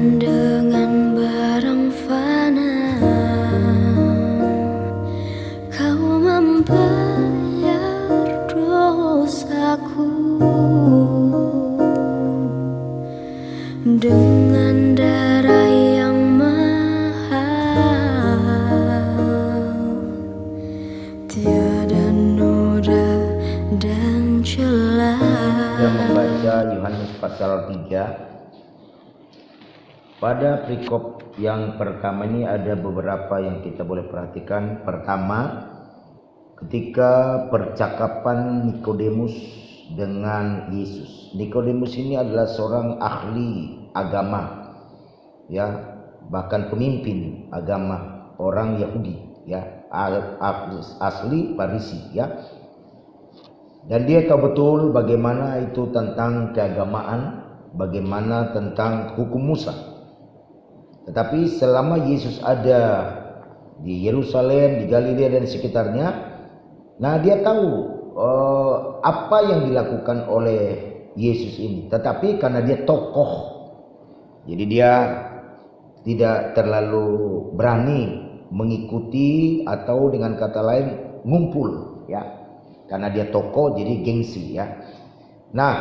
Dengan barang fana kau membayar dosaku, dengan darah yang mahal, tiada noda dan celah. Kita membaca Yohanes pasal 3. Pada perikop yang pertama ini ada beberapa yang kita boleh perhatikan. Pertama, ketika percakapan Nikodemus dengan Yesus. Nikodemus ini adalah seorang ahli agama, ya, bahkan pemimpin agama orang Yahudi, ya, asli Farisi, ya. Dan dia tahu betul bagaimana itu tentang keagamaan, bagaimana tentang hukum Musa. Tetapi selama Yesus ada di Yerusalem, di Galilea dan sekitarnya, nah dia tahu apa yang dilakukan oleh Yesus ini. Tetapi karena dia tokoh, jadi dia tidak terlalu berani mengikuti atau dengan kata lain ngumpul, ya. Karena dia tokoh, jadi gengsi, ya. Nah,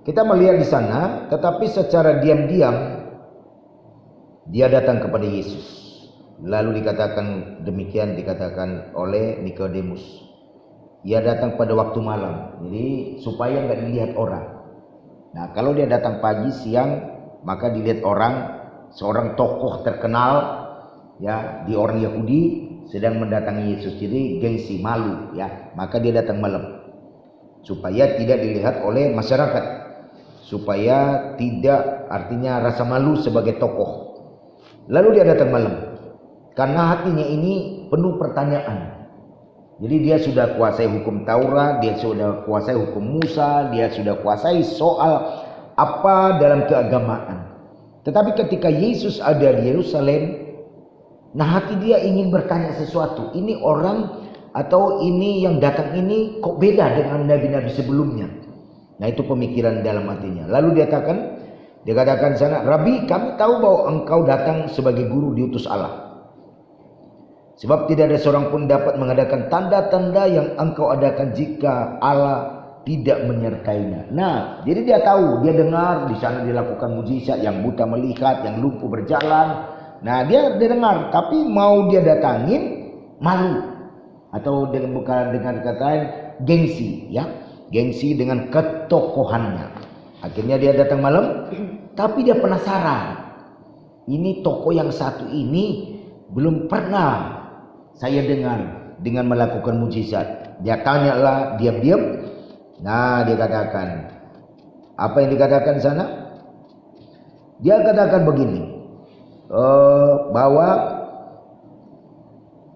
kita melihat di sana, tetapi secara diam-diam dia datang kepada Yesus. Lalu dikatakan demikian, dikatakan oleh Nikodemus. Ia datang pada waktu malam, jadi supaya nggak dilihat orang. Nah, kalau dia datang pagi, siang, maka dilihat orang, seorang tokoh terkenal, ya, di orang Yahudi sedang mendatangi Yesus. Jadi gengsi, malu, ya. Maka dia datang malam supaya tidak dilihat oleh masyarakat, supaya tidak, artinya rasa malu sebagai tokoh. Lalu dia datang malam karena hatinya ini penuh pertanyaan. Jadi dia sudah kuasai hukum Taurat, dia sudah kuasai hukum Musa, dia sudah kuasai soal apa dalam keagamaan. Tetapi ketika Yesus ada di Yerusalem, nah hati dia ingin bertanya sesuatu. Ini orang atau ini yang datang ini kok beda dengan nabi-nabi sebelumnya. Nah, itu pemikiran dalam hatinya. Lalu dia katakan sana, Rabi, kami tahu bahwa engkau datang sebagai guru diutus Allah. Sebab tidak ada seorang pun dapat mengadakan tanda-tanda yang engkau adakan jika Allah tidak menyertainya. Nah, jadi dia tahu, dia dengar di sana dilakukan mujizat, yang buta melihat, yang lumpuh berjalan. Nah, dia dengar, tapi mau dia datangin malu, atau bukan dengan kata lain gengsi, ya, gengsi dengan ketokohannya. Akhirnya dia datang malam, tapi dia penasaran. Ini tokoh yang satu ini belum pernah saya dengar dengan melakukan mujizat. Dia tanyalah diam-diam. Nah, dia katakan, apa yang dikatakan sana? Dia katakan begini, bahwa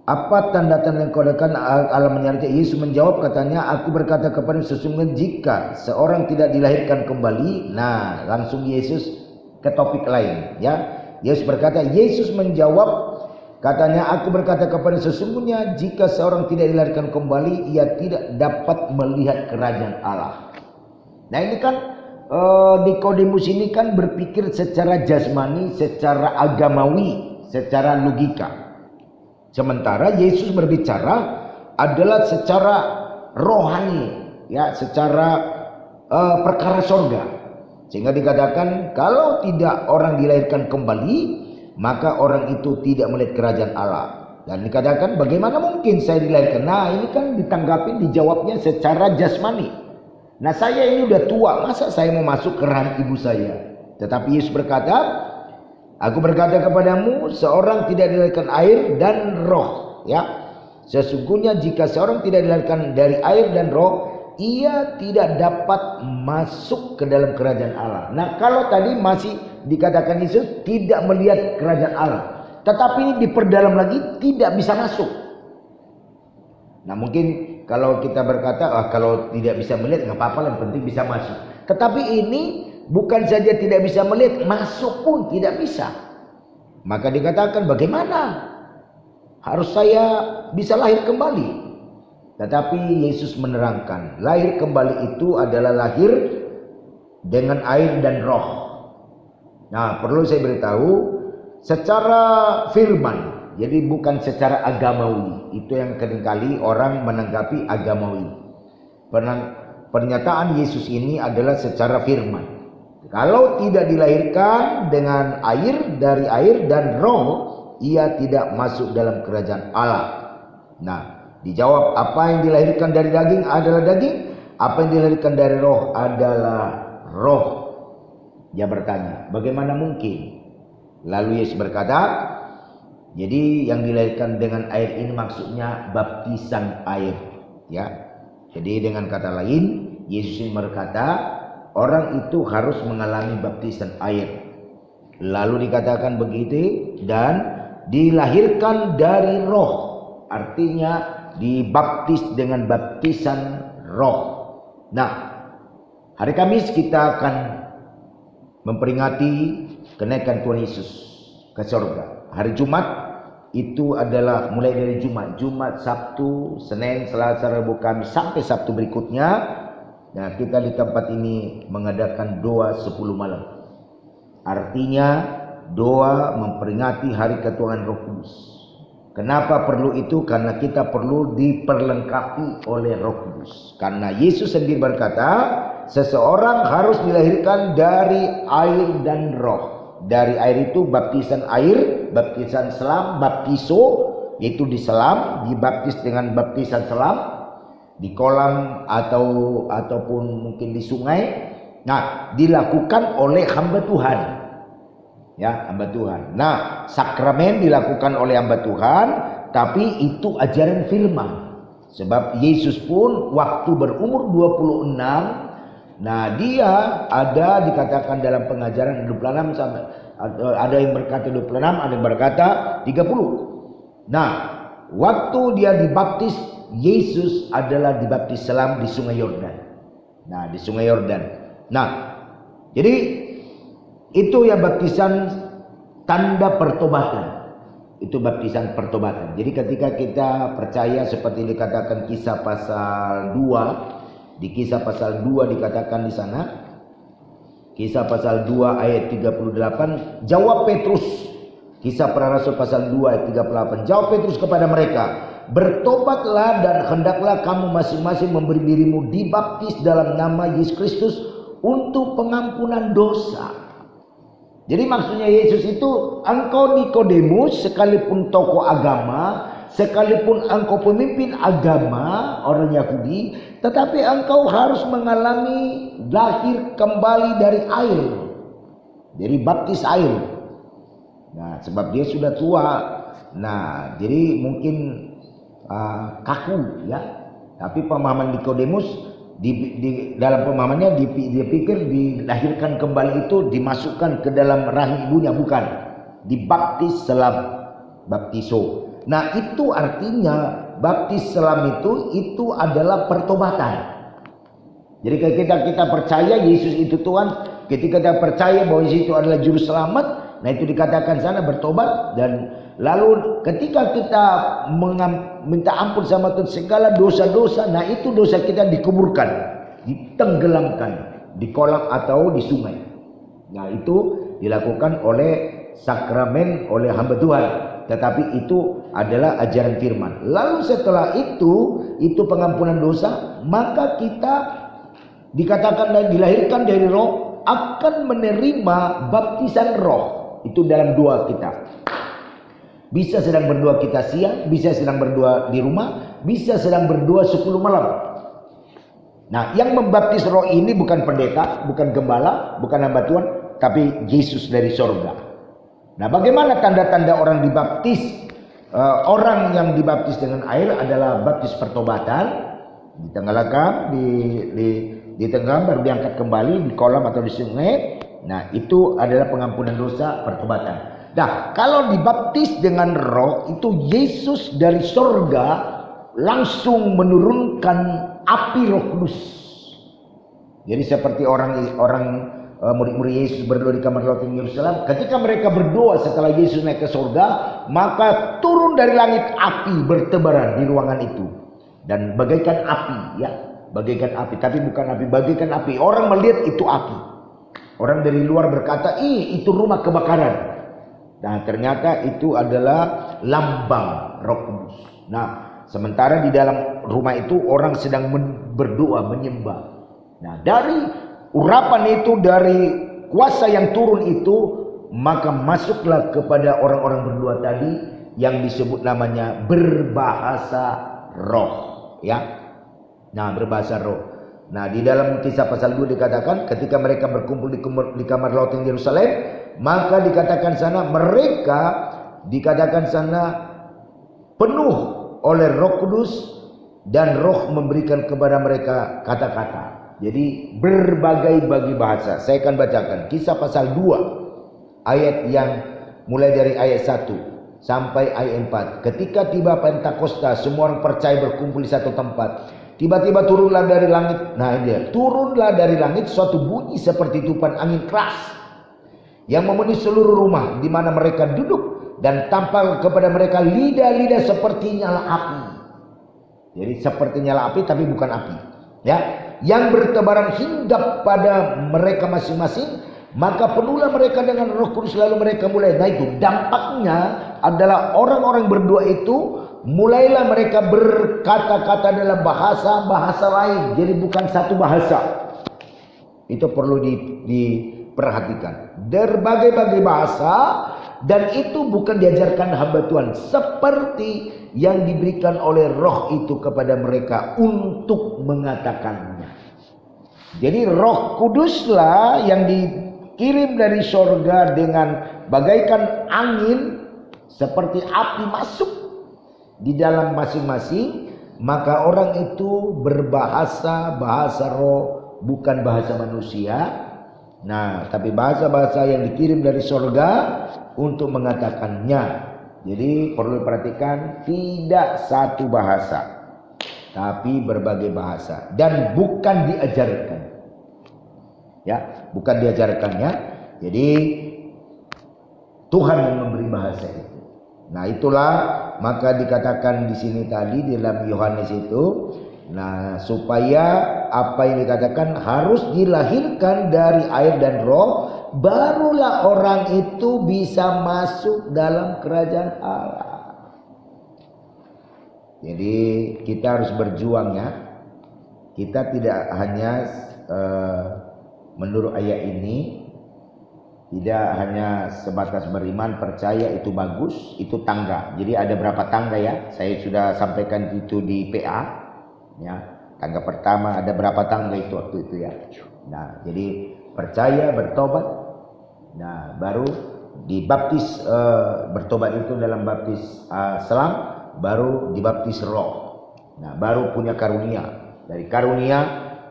apa tanda-tanda yang kau lakukan? Allah menyertai. Yesus menjawab, katanya, aku berkata kepada sesungguhnya jika seorang tidak dilahirkan kembali. Nah, langsung Yesus ke topik lain, ya. Yesus berkata, Yesus menjawab, katanya, aku berkata kepada sesungguhnya jika seorang tidak dilahirkan kembali, ia tidak dapat melihat kerajaan Allah. Nah, ini kan Nikodemus ini kan berpikir secara jasmani, secara agamawi, secara logika. Sementara Yesus berbicara adalah secara rohani, ya, secara perkara sorga. Sehingga dikatakan kalau tidak orang dilahirkan kembali, maka orang itu tidak melihat kerajaan Allah. Dan dikatakan bagaimana mungkin saya dilahirkan? Nah, ini kan ditanggapi, dijawabnya secara jasmani. Nah, saya ini udah tua, masa saya mau masuk ke rahim ibu saya? Tetapi Yesus berkata, aku berkata kepadamu, seorang tidak dilahirkan air dan roh, ya. Sesungguhnya jika seorang tidak dilahirkan dari air dan roh, ia tidak dapat masuk ke dalam kerajaan Allah. Nah, kalau tadi masih dikatakan Yesus tidak melihat kerajaan Allah, tetapi ini diperdalam lagi, tidak bisa masuk. Nah, mungkin kalau kita berkata, kalau tidak bisa melihat nggak apa-apa, yang penting bisa masuk. Tetapi ini bukan saja tidak bisa melihat, masuk pun tidak bisa. Maka dikatakan bagaimana? Harus saya bisa lahir kembali. Tetapi Yesus menerangkan, lahir kembali itu adalah lahir dengan air dan roh. Nah, perlu saya beritahu secara firman, jadi bukan secara agamawi. Itu yang seringkali orang menanggapi agamawi. Pernyataan Yesus ini adalah secara firman. Kalau tidak dilahirkan dengan air, dari air dan roh, ia tidak masuk dalam kerajaan Allah. Nah, dijawab, apa yang dilahirkan dari daging adalah daging, apa yang dilahirkan dari roh adalah roh. Dia bertanya, bagaimana mungkin? Lalu Yesus berkata, jadi yang dilahirkan dengan air ini maksudnya baptisan air, ya. Jadi dengan kata lain, Yesus ini berkata, orang itu harus mengalami baptisan air. Lalu dikatakan begitu, dan dilahirkan dari roh, artinya dibaptis dengan baptisan roh. Nah, hari Kamis kita akan memperingati kenaikan Tuhan Yesus ke surga. Hari Jumat itu adalah mulai dari Jumat, Sabtu, Senin, Selasa, Rabu, Kamis sampai Sabtu berikutnya. Nah, kita di tempat ini mengadakan doa 10 malam. Artinya doa memperingati hari ketuhanan Roh Kudus. Kenapa perlu itu? Karena kita perlu diperlengkapi oleh Roh Kudus. Karena Yesus sendiri berkata, seseorang harus dilahirkan dari air dan roh. Dari air itu baptisan air, baptisan selam, baptiso, yaitu diselam, dibaptis dengan baptisan selam, di kolam ataupun mungkin di sungai. Nah, dilakukan oleh hamba Tuhan. Ya, hamba Tuhan. Nah, sakramen dilakukan oleh hamba Tuhan, tapi itu ajaran firman. Sebab Yesus pun waktu berumur 26, nah dia ada dikatakan dalam pengajaran 26 sampai ada yang berkata 26, ada yang berkata 30. Nah, waktu dia dibaptis, Yesus adalah dibaptis selam di Sungai Yordan. Nah, di Sungai Yordan. Nah, jadi itu ya baptisan tanda pertobatan. Itu baptisan pertobatan. Jadi ketika kita percaya seperti dikatakan Kisah pasal 2, di Kisah pasal 2 dikatakan di sana, Kisah pasal 2 ayat 38, jawab Petrus, Kisah para Rasul pasal 2 ayat 38, jawab Petrus kepada mereka, bertobatlah dan hendaklah kamu masing-masing memberi dirimu dibaptis dalam nama Yesus Kristus untuk pengampunan dosa. Jadi maksudnya Yesus itu, engkau Nikodemus, sekalipun tokoh agama, sekalipun engkau pemimpin agama orang Yahudi, tetapi engkau harus mengalami lahir kembali dari air, dari baptis air. Nah, sebab dia sudah tua. Nah, jadi mungkin kaku, ya. Tapi pemahaman Nikodemus, di dalam pemahamannya dia pikir dilahirkan kembali itu dimasukkan ke dalam rahim ibunya, bukan, dibaptis selam, baptiso. Nah, itu artinya baptis selam itu adalah pertobatan. Jadi ketika kita percaya Yesus itu Tuhan, ketika kita percaya bahwa Yesus itu adalah juru selamat, nah itu dikatakan sana bertobat. Dan lalu ketika kita minta ampun sama Tuhan segala dosa-dosa, nah itu dosa kita dikuburkan, ditenggelamkan di kolam atau di sungai. Nah, itu dilakukan oleh sakramen, oleh hamba Tuhan. Tetapi itu adalah ajaran firman. Lalu setelah itu pengampunan dosa, maka kita dikatakan dan dilahirkan dari roh, akan menerima baptisan roh. Itu dalam doa kita. Bisa sedang berdoa kita siang, bisa sedang berdoa di rumah, bisa sedang berdoa 10 malam. Nah, yang membaptis roh ini bukan pendeta, bukan gembala, bukan hamba Tuhan, tapi Yesus dari sorga. Nah, bagaimana tanda-tanda orang dibaptis? Orang yang dibaptis dengan air adalah baptis pertobatan. Ditenggelamkan, ditenggelam baru diangkat kembali di kolam atau di sungai. Nah, itu adalah pengampunan dosa, pertobatan. Nah, kalau dibaptis dengan roh, itu Yesus dari sorga langsung menurunkan api Roh Kudus. Jadi seperti murid-murid Yesus berdoa di kamar Lot di Yerusalem, ketika mereka berdoa setelah Yesus naik ke sorga, maka turun dari langit api bertebaran di ruangan itu, dan bagaikan api, ya, bagaikan api, tapi bukan api, bagaikan api. Orang melihat itu api. Orang dari luar berkata, itu rumah kebakaran. Nah, ternyata itu adalah lambang Roh Kudus. Nah, sementara di dalam rumah itu orang sedang berdoa, menyembah. Nah, dari urapan itu, dari kuasa yang turun itu, maka masuklah kepada orang-orang berdoa tadi yang disebut namanya berbahasa roh, ya. Nah, berbahasa roh. Nah, di dalam Kisah pasal 2 dikatakan ketika mereka berkumpul di kamar loteng Yerusalem, maka dikatakan sana mereka penuh oleh Roh Kudus dan Roh memberikan kepada mereka kata-kata. Jadi berbagai bahasa. Saya akan bacakan Kisah pasal 2 ayat yang mulai dari ayat 1 sampai ayat 4. Ketika tiba Pentakosta, semua orang percaya berkumpul di satu tempat. Tiba-tiba turunlah dari langit. Nah, turunlah dari langit suatu bunyi seperti tiupan angin keras yang memenuhi seluruh rumah di mana mereka duduk, dan tampak kepada mereka lidah-lidah seperti nyala api. Jadi seperti nyala api tapi bukan api, ya, yang bertebaran hinggap pada mereka masing-masing. Maka penuhlah mereka dengan Roh Kudus, lalu mereka mulai. Nah, itu dampaknya adalah orang-orang berdua itu mulailah mereka berkata-kata dalam bahasa lain. Jadi bukan satu bahasa. Itu perlu diperhatikan. Berbagai bahasa, dan itu bukan diajarkan hamba Tuhan, seperti yang diberikan oleh Roh itu kepada mereka untuk mengatakannya. Jadi Roh Kuduslah yang dikirim dari sorga dengan bagaikan angin seperti api masuk di dalam masing-masing, maka orang itu berbahasa roh, bukan bahasa manusia. Nah, tapi bahasa yang dikirim dari sorga untuk mengatakannya. Jadi perlu diperhatikan, tidak satu bahasa, tapi berbagai bahasa, dan bukan diajarkan. Ya, bukan diajarkannya. Jadi Tuhan yang memberi bahasa itu. Nah, itulah maka dikatakan di sini tadi di dalam Yohanes itu, nah, supaya apa yang dikatakan harus dilahirkan dari air dan roh, barulah orang itu bisa masuk dalam kerajaan Allah. Jadi kita harus berjuang, ya. Kita tidak hanya menurut ayat ini, tidak hanya sebatas beriman, percaya itu bagus, itu tangga. Jadi ada berapa tangga, ya? Saya sudah sampaikan itu di PA, ya. Tangga pertama ada berapa tangga itu waktu itu, ya. Nah, jadi percaya, bertobat, nah baru dibaptis, bertobat itu dalam baptis selam, baru dibaptis roh. Nah, baru punya karunia. Dari karunia,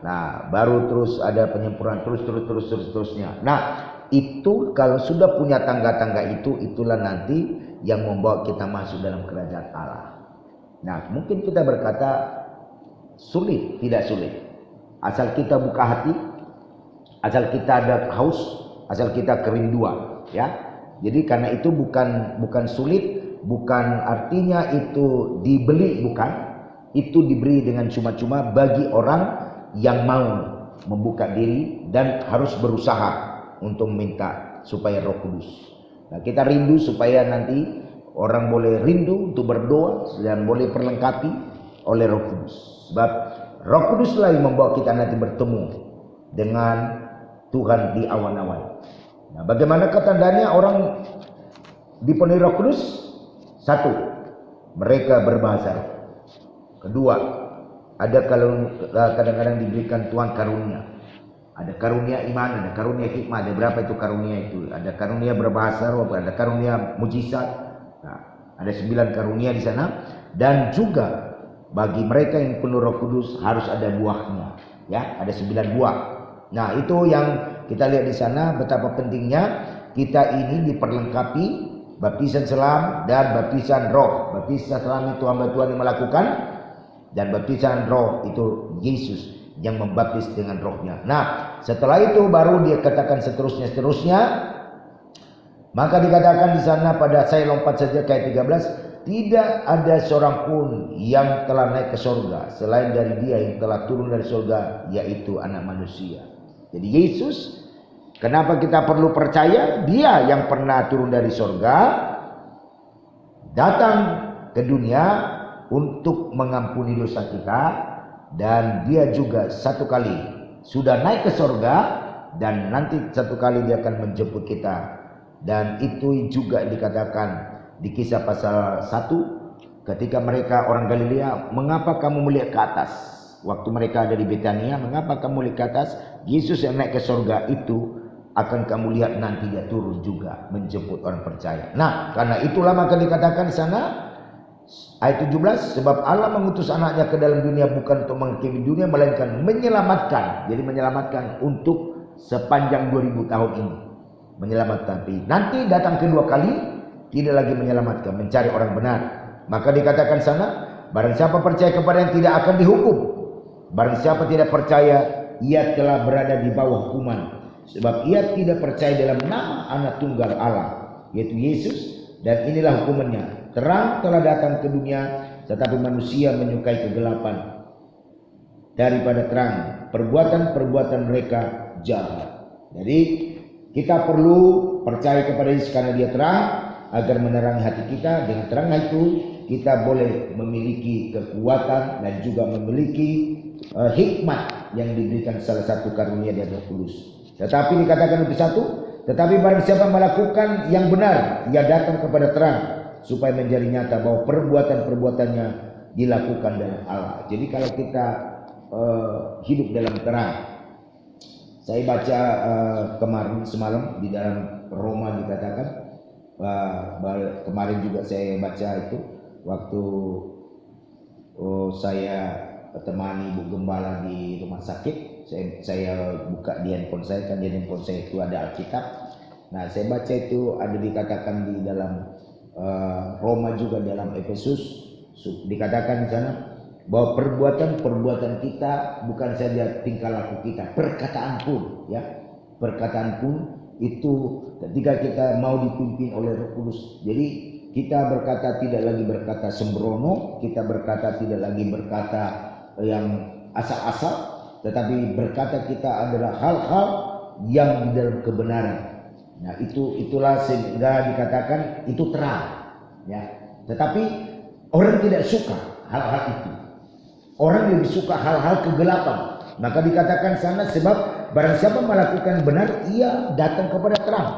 nah baru terus ada penyempurnaan terusnya. Nah, itu kalau sudah punya tangga-tangga itu, itulah nanti yang membawa kita masuk dalam kerajaan Allah. Nah, mungkin kita berkata sulit, tidak sulit. Asal kita buka hati, asal kita ada haus, asal kita kerinduan, ya. Jadi karena itu bukan sulit, bukan artinya itu dibeli, bukan. Itu diberi dengan cuma-cuma bagi orang yang mau membuka diri dan harus berusaha untuk meminta supaya Roh Kudus. Nah, kita rindu supaya nanti orang boleh rindu untuk berdoa dan boleh perlengkapi oleh Roh Kudus. Sebab Roh Kuduslah yang membawa kita nanti bertemu dengan Tuhan di awan-awan. Nah, bagaimana tandanya orang dipenuhi Roh Kudus? Satu, mereka berbahasa roh. Kedua, ada kalau kadang-kadang diberikan Tuhan karunia. Ada karunia iman, ada karunia hikmah, ada berapa itu karunia itu? Ada karunia berbahasa roh, ada karunia mujizat. Nah, ada 9 karunia di sana, dan juga bagi mereka yang penuh Roh Kudus harus ada buahnya, ya, ada 9 buah. Nah, itu yang kita lihat di sana betapa pentingnya kita ini diperlengkapi baptisan selam dan baptisan roh. Baptisan selam itu hamba Tuhan yang melakukan, dan baptisan roh itu Yesus yang membaptis dengan rohnya. Nah, setelah itu baru dia katakan seterusnya. Maka dikatakan di sana, pada saya lompat saja ke ayat 13, tidak ada seorang pun yang telah naik ke surga selain dari Dia yang telah turun dari surga, yaitu Anak Manusia. Jadi Yesus Kenapa kita perlu percaya? Dia yang pernah turun dari sorga, datang ke dunia untuk mengampuni dosa kita, dan dia juga satu kali sudah naik ke sorga, dan nanti satu kali dia akan menjemput kita. Dan itu juga dikatakan di Kisah pasal 1, ketika mereka orang Galilea, mengapa kamu melihat ke atas? Waktu mereka ada di Betania, mengapa kamu melihat ke atas? Yesus yang naik ke sorga itu akan kamu lihat nanti dia turun juga menjemput orang percaya. Nah, karena itulah maka dikatakan di sana ayat 17, sebab Allah mengutus anaknya ke dalam dunia bukan untuk menghakimi dunia, melainkan menyelamatkan. Jadi menyelamatkan untuk sepanjang 2000 tahun ini. Menyelamatkan. Tapi nanti datang kedua kali tidak lagi menyelamatkan, mencari orang benar. Maka dikatakan sana, barang siapa percaya kepada yang tidak akan dihukum. Barang siapa tidak percaya, ia telah berada di bawah hukuman. Sebab ia tidak percaya dalam nama anak tunggal Allah, yaitu Yesus. Dan inilah hukumannya. Terang telah datang ke dunia, tetapi manusia menyukai kegelapan daripada terang. Perbuatan-perbuatan mereka jahat. Jadi kita perlu percaya kepada Yesus karena dia terang, agar menerangi hati kita. Dengan terang itu kita boleh memiliki kekuatan dan juga memiliki hikmat yang diberikan salah satu karunia dari Roh Kudus. Tetapi dikatakan lebih satu, tetapi barang siapa melakukan yang benar, ia datang kepada terang, supaya menjadi nyata bahwa perbuatan-perbuatannya dilakukan dalam Allah. Jadi kalau kita hidup dalam terang, saya baca kemarin semalam di dalam Roma dikatakan, kemarin juga saya baca itu waktu saya temani Ibu Gembala di rumah sakit. Saya buka di handphone saya, kan di handphone saya itu ada Alkitab. Nah, saya baca itu ada dikatakan di dalam Roma juga dalam Efesus dikatakan di sana bahwa perbuatan kita bukan saja tingkah laku kita, perkataan pun, ya, perkataan pun itu ketika kita mau dipimpin oleh Roh Kudus. Jadi kita berkata tidak lagi berkata sembrono, kita berkata tidak lagi berkata yang asal-asal, tetapi berkata kita adalah hal-hal yang di dalam kebenaran. Nah, itulah sehingga dikatakan itu terang, ya. Tetapi orang tidak suka hal-hal itu. Orang lebih suka hal-hal kegelapan. Maka dikatakan sana, sebab barang siapa melakukan benar, ia datang kepada terang,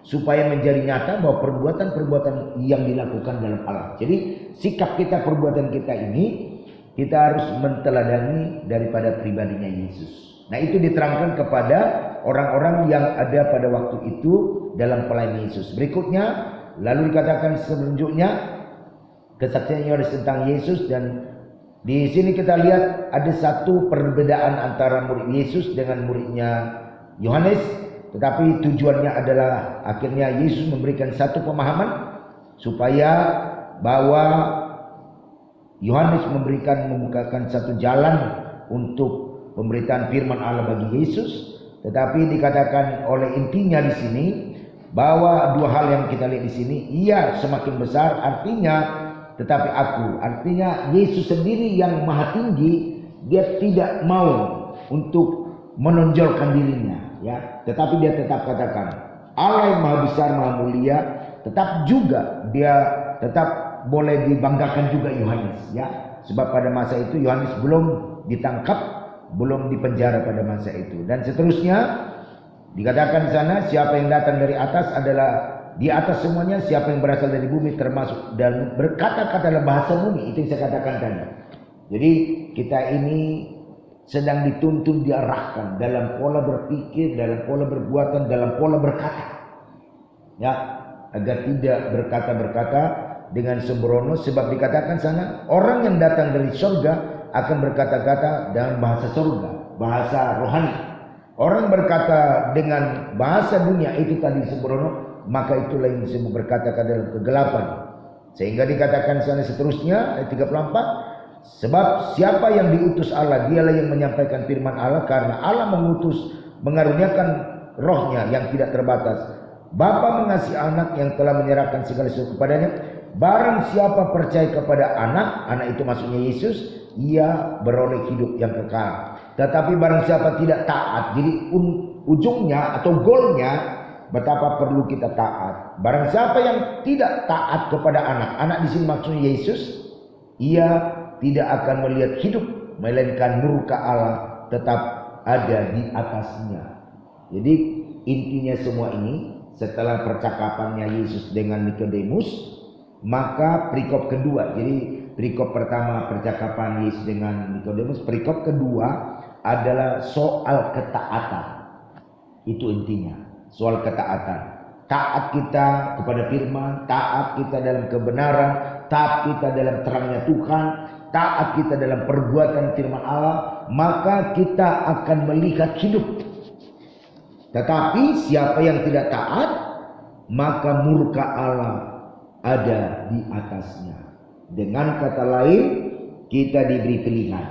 supaya menjadi nyata bahwa perbuatan-perbuatan yang dilakukan dalam Allah. Jadi sikap kita, perbuatan kita ini, kita harus menteladani daripada pribadinya Yesus. Nah, itu diterangkan kepada orang-orang yang ada pada waktu itu dalam pelayanan Yesus. Berikutnya, lalu dikatakan selanjutnya, kesaksian Yohanes tentang Yesus. Dan di sini kita lihat ada satu perbedaan antara murid Yesus dengan muridnya Yohanes. Tetapi tujuannya adalah akhirnya Yesus memberikan satu pemahaman supaya bahwa Yohanes membukakan satu jalan untuk pemberitaan firman Allah bagi Yesus. Tetapi dikatakan oleh intinya di sini bahwa dua hal yang kita lihat di sini, ia semakin besar, artinya tetapi aku, artinya Yesus sendiri yang maha tinggi, dia tidak mau untuk menonjolkan dirinya, ya. Tetapi dia tetap katakan Allah yang maha besar, maha mulia, tetap juga dia tetap boleh dibanggakan juga Yohanes, ya. Sebab pada masa itu Yohanes belum ditangkap, belum dipenjara pada masa itu. Dan seterusnya dikatakan di sana, siapa yang datang dari atas adalah di atas semuanya, siapa yang berasal dari bumi termasuk dan berkata-kata dalam bahasa bumi. Itu yang saya katakan tadi. Jadi kita ini sedang dituntun, diarahkan dalam pola berpikir, dalam pola berbuatan, dalam pola berkata, ya, agar tidak berkata-berkata dengan sembrono. Sebab dikatakan sana, orang yang datang dari surga akan berkata-kata dengan bahasa surga, bahasa rohani. Orang berkata dengan bahasa dunia itu tadi sembrono, maka itulah yang disebut berkata-kata dalam kegelapan. Sehingga dikatakan sana seterusnya ayat 34, sebab siapa yang diutus Allah, dialah yang menyampaikan firman Allah, karena Allah mengaruniakan rohnya yang tidak terbatas. Bapa mengasihi anak yang telah menyerahkan segala sesuatu kepadanya. Barang siapa percaya kepada anak itu maksudnya Yesus, ia beroleh hidup yang kekal. Tetapi barang siapa tidak taat, jadi ujungnya atau goalnya betapa perlu kita taat. Barang siapa yang tidak taat kepada anak di sini maksudnya Yesus, ia tidak akan melihat hidup, melainkan murka Allah tetap ada di atasnya. Jadi intinya semua ini setelah percakapannya Yesus dengan Nikodemus, maka perikop kedua. Jadi perikop pertama percakapan Yesus dengan Nikodemus, perikop kedua adalah soal ketaatan. Itu intinya, soal ketaatan. Taat kita kepada firman, taat kita dalam kebenaran, taat kita dalam terangnya Tuhan, taat kita dalam perbuatan firman Allah, maka kita akan melihat hidup. Tetapi siapa yang tidak taat, maka murka Allah ada di atasnya. Dengan kata lain, kita diberi pilihan,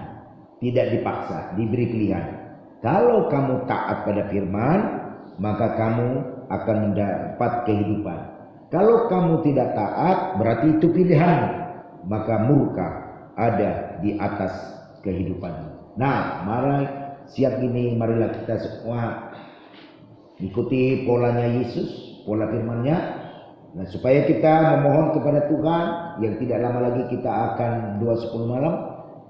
tidak dipaksa, diberi pilihan. Kalau kamu taat pada firman, maka kamu akan mendapat kehidupan. Kalau kamu tidak taat, berarti itu pilihan, maka murka ada di atas kehidupan. Nah, mari siang ini marilah kita semua ikuti polanya Yesus, pola firman-Nya. Nah, supaya kita memohon kepada Tuhan, yang tidak lama lagi kita akan 2:10 malam,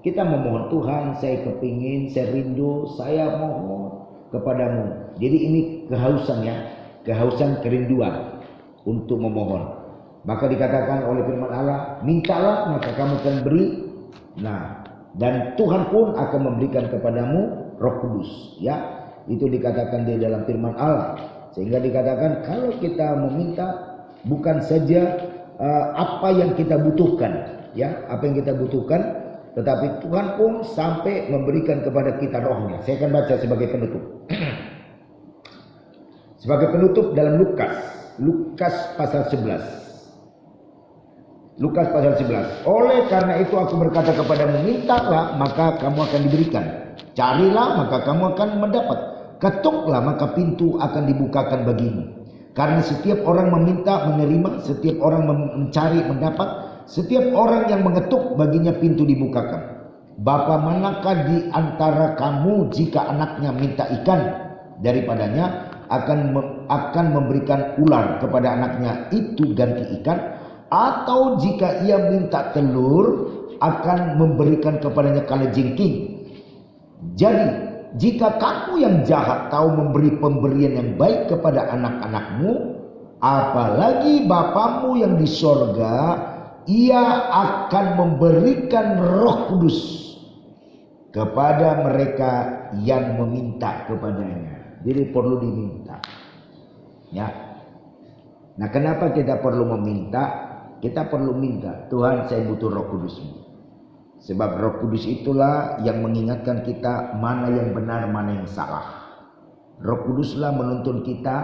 kita memohon Tuhan, saya kepingin, saya rindu, saya mohon kepadamu. Jadi ini kehausan ya, kehausan kerinduan untuk memohon. Maka dikatakan oleh firman Allah, mintalah maka kamu akan beri. Nah, dan Tuhan pun akan memberikan kepadamu Roh Kudus, ya. Itu dikatakan di dalam firman Allah. Sehingga dikatakan kalau kita meminta bukan saja apa yang kita butuhkan, ya, apa yang kita butuhkan, tetapi Tuhan pun sampai memberikan kepada kita rohnya. Saya akan baca sebagai penutup. Sebagai penutup dalam Lukas pasal 11. Lukas pasal 11. Oleh karena itu aku berkata kepadamu, mintalah maka kamu akan diberikan. Carilah maka kamu akan mendapat. Ketuklah maka pintu akan dibukakan bagimu. Karena setiap orang meminta menerima, setiap orang mencari mendapat, setiap orang yang mengetuk baginya pintu dibukakan. Bapa manakah di antara kamu jika anaknya minta ikan daripadanya akan memberikan ular kepada anaknya itu ganti ikan, atau jika ia minta telur akan memberikan kepadanya kalajengking. Jadi jika kamu yang jahat tahu memberi pemberian yang baik kepada anak-anakmu, apalagi Bapamu yang di sorga, ia akan memberikan Roh Kudus kepada mereka yang meminta kepadanya. Jadi perlu diminta, ya. Nah, kenapa kita perlu meminta? Kita perlu minta, Tuhan saya butuh Roh Kudus-Mu. Sebab Roh Kudus itulah yang mengingatkan kita mana yang benar, mana yang salah. Roh Kuduslah menuntun kita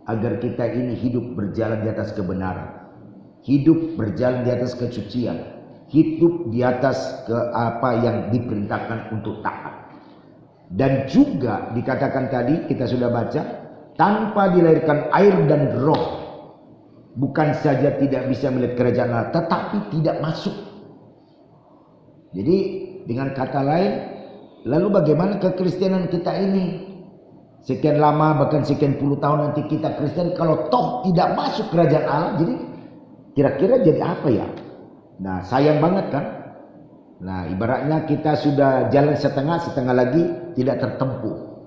agar kita ini hidup berjalan di atas kebenaran, hidup berjalan di atas kesucian, hidup di atas apa yang diperintahkan untuk taat. Dan juga dikatakan tadi kita sudah baca, tanpa dilahirkan air dan roh, bukan saja tidak bisa melihat kerajaan Allah, tetapi tidak masuk. Jadi dengan kata lain, lalu bagaimana kekristenan kita ini? Sekian lama bahkan sekian puluh tahun nanti kita Kristen, kalau toh tidak masuk kerajaan Allah, jadi kira-kira jadi apa ya? Nah, sayang banget kan? Nah, ibaratnya kita sudah jalan setengah lagi tidak tertempuh.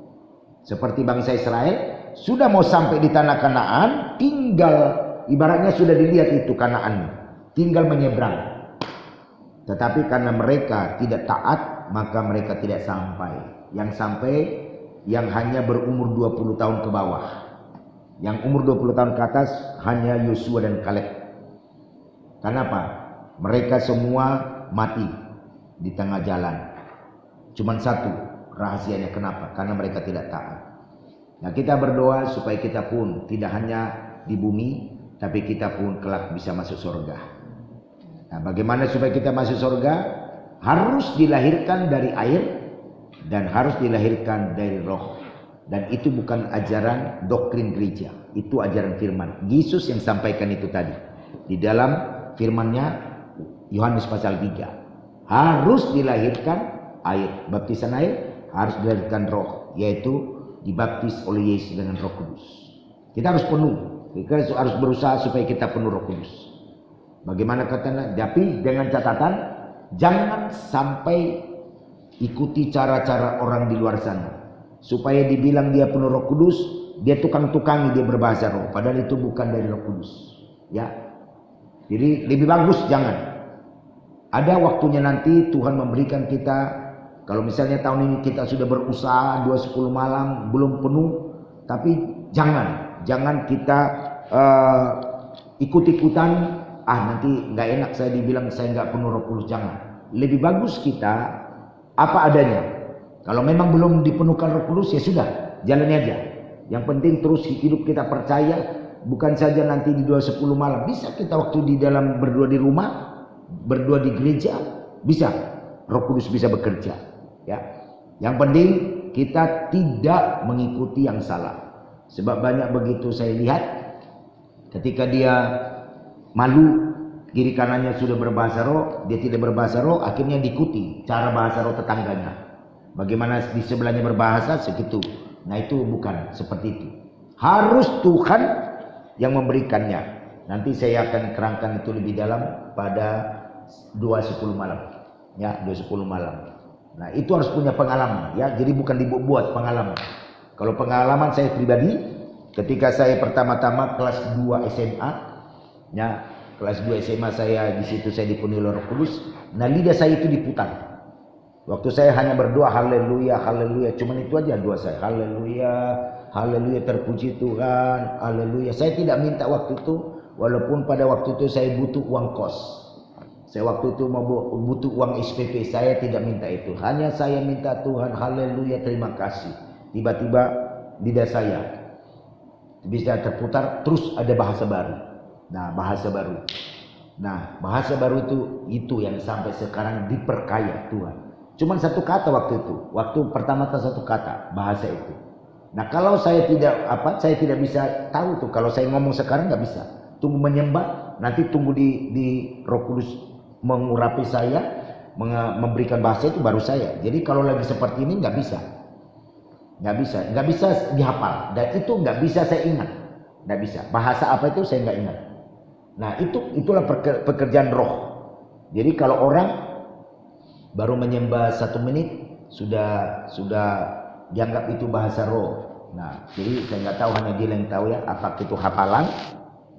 Seperti bangsa Israel sudah mau sampai di tanah Kanaan, tinggal ibaratnya sudah dilihat itu Kanaannya, tinggal menyeberang. Tetapi karena mereka tidak taat, maka mereka tidak sampai. Yang sampai yang hanya berumur 20 tahun ke bawah. Yang umur 20 tahun ke atas hanya Yosua dan Kaleb. Kenapa? Mereka semua mati di tengah jalan. Cuman satu rahasianya, kenapa? Karena mereka tidak taat. Nah, kita berdoa supaya kita pun tidak hanya di bumi, tapi kita pun kelak bisa masuk surga. Nah, bagaimana supaya kita masuk surga? Harus dilahirkan dari air dan harus dilahirkan dari roh. Dan itu bukan ajaran doktrin gereja, itu ajaran firman. Yesus yang sampaikan itu tadi. Di dalam firman-Nya Yohanes pasal 3. Harus dilahirkan air, baptisan air, harus dilahirkan roh, yaitu dibaptis oleh Yesus dengan Roh Kudus. Kita harus penuh. Kita harus berusaha supaya kita penuh Roh Kudus. Bagaimana katanya? Tapi dengan catatan jangan sampai ikuti cara-cara orang di luar sana. Supaya dibilang dia penuh Roh Kudus, dia tukang-tukangi dia berbahasa roh. Padahal itu bukan dari Roh Kudus. Ya. Jadi lebih bagus jangan. Ada waktunya nanti Tuhan memberikan kita, kalau misalnya tahun ini kita sudah berusaha 2:10 malam belum penuh, tapi jangan kita ikut-ikutan. Nanti nggak enak saya dibilang saya nggak penuh Roh Kudus. Jangan. Lebih bagus kita apa adanya. Kalau memang belum dipenuhkan Roh Kudus ya sudah, jalani aja. Yang penting terus hidup kita percaya, bukan saja nanti di 2:10 malam. Bisa kita waktu di dalam berdua di rumah, berdua di gereja, bisa. Roh Kudus bisa bekerja. Ya. Yang penting kita tidak mengikuti yang salah. Sebab banyak begitu saya lihat ketika dia malu, kiri kanannya sudah berbahasa roh, dia tidak berbahasa roh, akhirnya diikuti cara bahasa roh tetangganya. Bagaimana di sebelahnya berbahasa segitu. Nah itu bukan seperti itu. Harus Tuhan yang memberikannya. Nanti saya akan kerangkan itu lebih dalam pada 2:10 malam. Ya, 2:10 malam. Nah itu harus punya pengalaman. Ya, jadi bukan dibuat pengalaman. Kalau pengalaman saya pribadi, ketika saya pertama-tama kelas 2 SMA, ya kelas 2 SMA saya di situ saya dipenuhi Roh Kudus. Nah lidah saya itu diputar. Waktu saya hanya berdoa haleluya, haleluya, cuman itu aja doa saya. Haleluya, haleluya, terpuji Tuhan, haleluya. Saya tidak minta waktu itu, walaupun pada waktu itu saya butuh uang kos. Saya waktu itu butuh uang SPP, saya tidak minta itu. Hanya saya minta Tuhan, haleluya, terima kasih. Tiba-tiba lidah saya bisa terputar, terus ada bahasa baru. Nah, bahasa baru. Nah, bahasa baru itu yang sampai sekarang diperkaya Tuhan. Cuman satu kata waktu itu, waktu pertama satu kata bahasa itu. Nah kalau saya tidak bisa tahu tuh, kalau saya ngomong sekarang nggak bisa. Tunggu menyembah, nanti tunggu di Roh Kudus mengurapi saya, memberikan bahasa itu baru saya. Jadi kalau lagi seperti ini nggak bisa dihafal. Dan itu nggak bisa saya ingat, nggak bisa. Bahasa apa itu saya nggak ingat. Nah itulah pekerjaan roh. Jadi kalau orang baru menyembah 1 menit sudah dianggap itu bahasa roh. Nah, jadi saya nggak tahu, hanya dia yang tahu ya, apakah itu hafalan,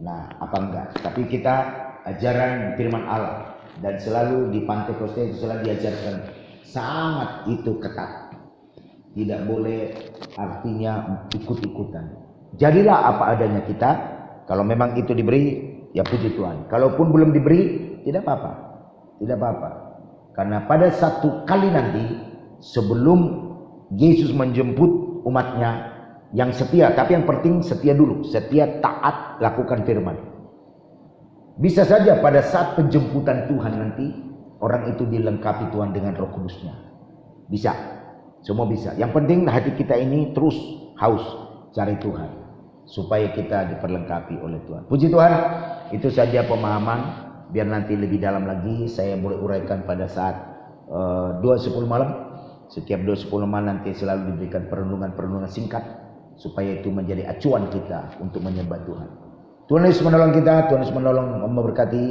nah apa enggak. Tapi kita ajaran firman Allah dan selalu di Pantekoste itu selalu diajarkan sangat itu ketat. Tidak boleh artinya ikut-ikutan. Jadilah apa adanya kita. Kalau memang itu diberi, ya puji Tuhan. Kalaupun belum diberi, tidak apa-apa. Tidak apa-apa. Karena pada satu kali nanti sebelum Yesus menjemput umatnya yang setia, tapi yang penting setia dulu, setia, taat, lakukan firman. Bisa saja pada saat penjemputan Tuhan nanti orang itu dilengkapi Tuhan dengan Roh Kudusnya. Bisa, semua bisa. Yang penting hati kita ini terus haus cari Tuhan supaya kita diperlengkapi oleh Tuhan. Puji Tuhan, itu saja pemahaman. Biar nanti lebih dalam lagi saya boleh uraikan pada saat 2:10 malam. Setiap 2:10 malam nanti selalu diberikan perenungan-perenungan singkat supaya itu menjadi acuan kita untuk menyembah Tuhan. Tuhan Yesus menolong kita, Tuhan Yesus menolong memberkati,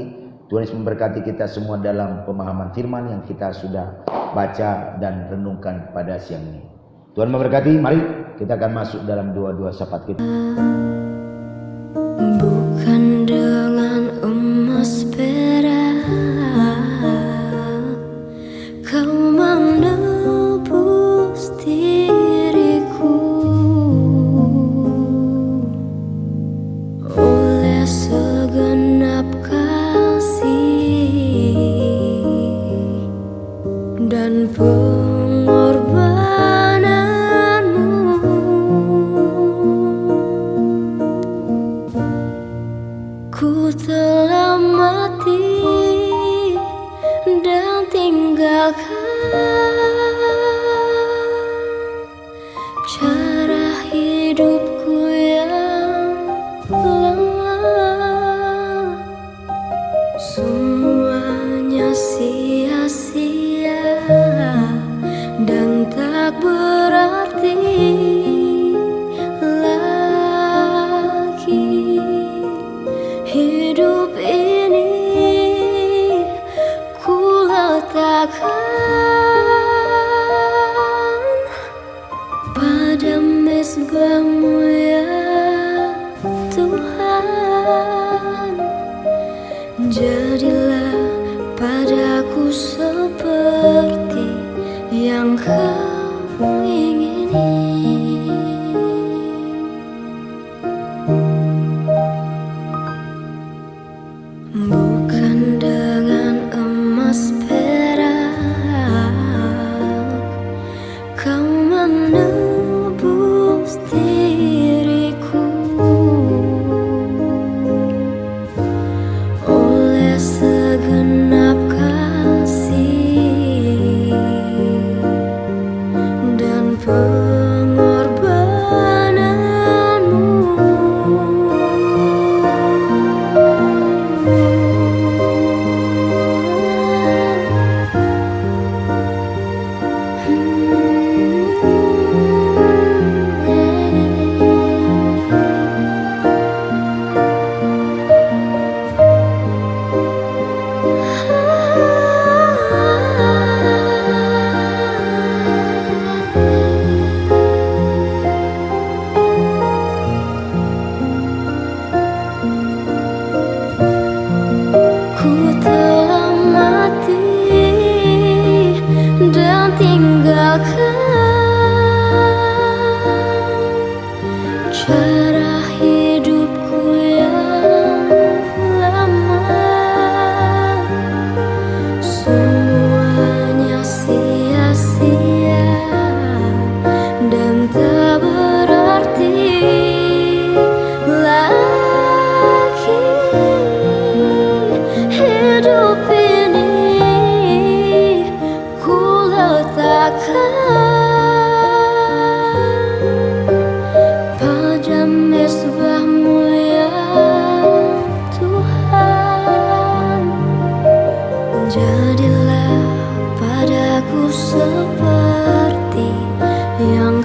Tuhan Yesus memberkati kita semua dalam pemahaman firman yang kita sudah baca dan renungkan pada siang ini. Tuhan memberkati. Mari kita akan masuk dalam doa-doa syafaat kita. Bukan dengan emas perak kau menebus diriku, oleh segenap kasih dan pengorbananmu. Ku telah mati dan tinggalkan cara hidupku yang lemah. Semuanya sia-sia dan tak berarti. Jadilah padaku seperti yang kau ingini. Bukan dengan emas perak kau menebus diriku, oleh segenap kasih dan pengorbananmu. Ku telah mati dan tinggalkan cara hidupku yang lama. Semuanya sia-sia dan tak berarti lagi. Hidup ini ku letakkan pada mezbah-Mu ya Tuhan. Jadilah padaku seperti yang